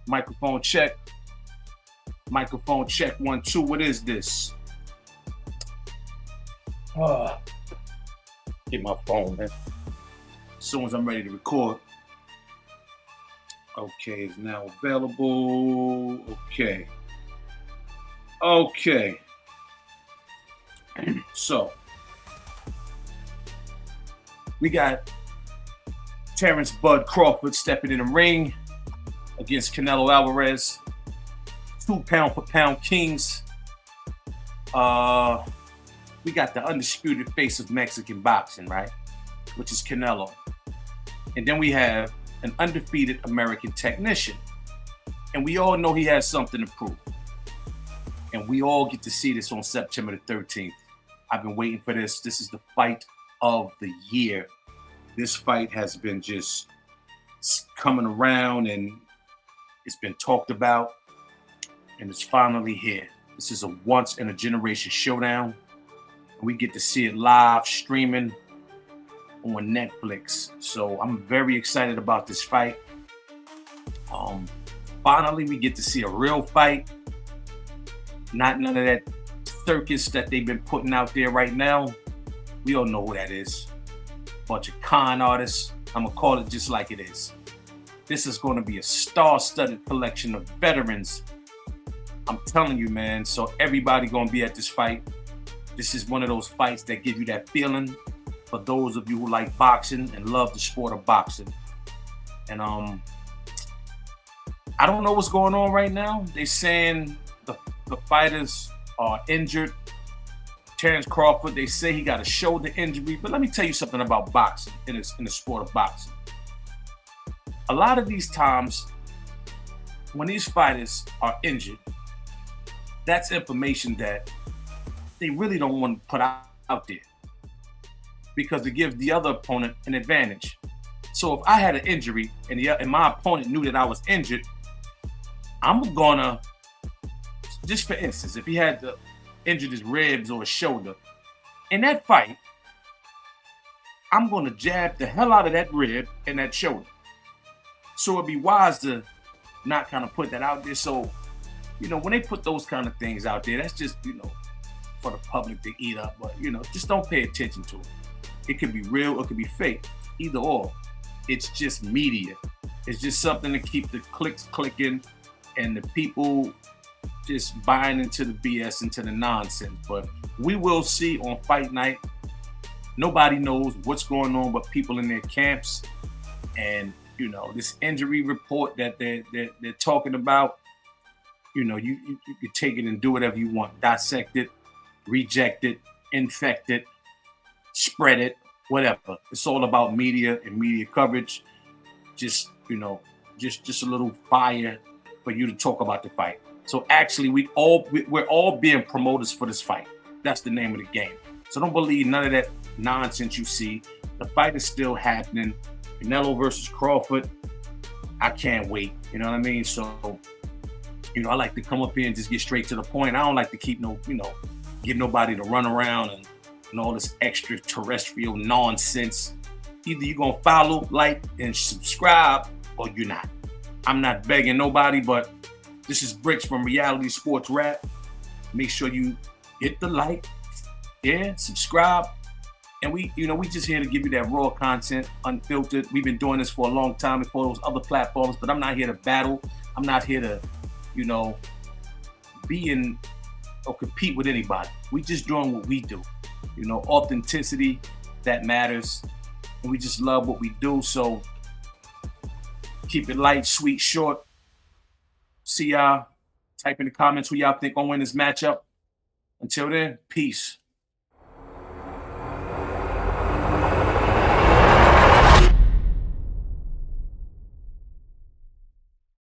Microphone check. Microphone check 1 2. What is this? Get my phone, man. As soon as I'm ready to record. Okay, it's now available. Okay. So we got Terence Bud Crawford stepping in the ring against Canelo Álvarez. 2 pound for pound kings. We got the undisputed face of Mexican boxing, right? Which is Canelo. And then we have an undefeated American technician. And we all know he has something to prove. And we all get to see this on September the 13th. I've been waiting for this. This is the fight of the year. This fight has been just coming around and it's been talked about. And it's finally here. This is a once in a generation showdown. We get to see it live streaming on Netflix. So I'm very excited about this fight. Finally, we get to see a real fight. Not none of that circus that they've been putting out there right now. We all know who that is. Bunch of con artists. I'm gonna call it just like it is. This is gonna be a star-studded collection of veterans. I'm telling you, man. So everybody gonna be at this fight. This is one of those fights that give you that feeling for those of you who like boxing and love the sport of boxing. And I don't know what's going on right now. They're saying the fighters are injured. Terence Crawford, they say he got a shoulder injury. But let me tell you something about boxing, in the sport of boxing. A lot of these times, when these fighters are injured, that's information that they really don't want to put out there because it gives the other opponent an advantage. So if I had an injury and my opponent knew that I was injured, I'm gonna, just for instance, if he had injured his ribs or his shoulder, in that fight, I'm gonna jab the hell out of that rib and that shoulder. So it'd be wise to not kind of put that out there. So, when they put those kind of things out there, that's just, for the public to eat up. But, just don't pay attention to it. It could be real, or it could be fake, either or. It's just media. It's just something to keep the clicks clicking and the people just buying into the BS, into the nonsense. But we will see on fight night. Nobody knows what's going on but people in their camps. And, this injury report that they're talking about, you could take it and do whatever you want. Dissect it, reject it, infect it, spread it, whatever. It's all about media and media coverage. Just, just a little fire for you to talk about the fight. So actually, we're all being promoters for this fight. That's the name of the game. So don't believe none of that nonsense you see. The fight is still happening. Canelo versus Crawford. I can't wait. You know what I mean? So, I like to come up here and just get straight to the point. I don't like to keep give nobody to run around and all this extraterrestrial nonsense. Either you're going to follow, like, and subscribe, or you're not. I'm not begging nobody, but this is Bricks from Reality Sports Rap. Make sure you hit the like, subscribe. And we just here to give you that raw content, unfiltered. We've been doing this for a long time before those other platforms, but I'm not here to battle. I'm not here to, be in or compete with anybody. We just doing what we do. Authenticity, that matters. And we just love what we do. So keep it light, sweet, short. See y'all. Type in the comments who y'all think gonna win this matchup. Until then, peace.